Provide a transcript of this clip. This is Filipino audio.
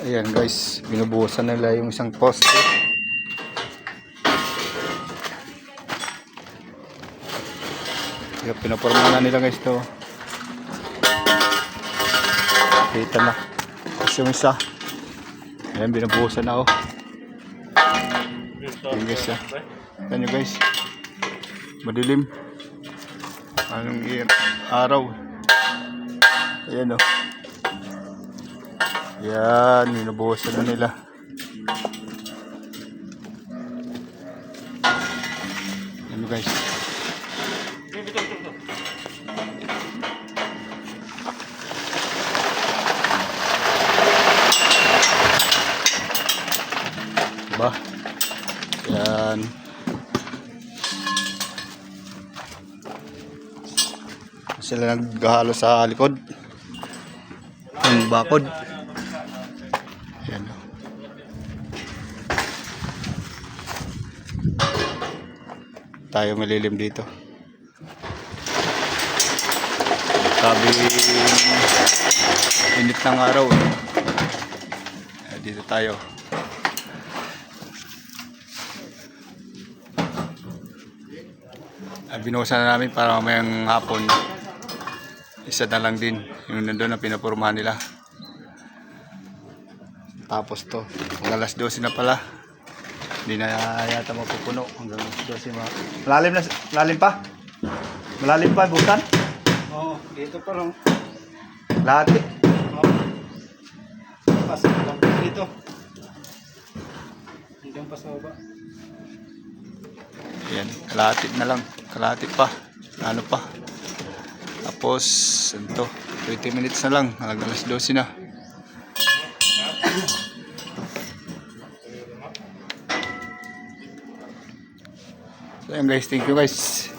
Ayan guys, binubuhusan nila yung isang poste. Kaya pinaporma na nila guys to. Kita na. Tapos yung isa. Ayan, binubuhusan na ako. Ayan guys ha. Ayan nyo guys. Madilim. Anong araw. Ayan o. Yan, minubuhusan na nila. Yan guys. Diba? Yan. Sila naghahalo sa likod. Ang bakod. Yan. Tayo malilim dito. Sabi init ng araw. Dito tayo. Binuhusan na namin para mamayang hapon. Isa na lang din yung nandun na pinapurmahan nila. Tapos to, hanggang alas 12 na pala. Hindi na yata mapupuno hanggang alas 12 malalim na, malalim pa? Malalim pa bukan? Oo, dito pa lang. Lahat eh. Oo. Pasok lang dito. Hanggang pa sa baba. Ayan, kalahatit na lang. Kalahatit pa. Ano pa? Tapos, ito, 20 minutes na lang. Hanggang alas 12 na. So, ayan guys. Thank you guys.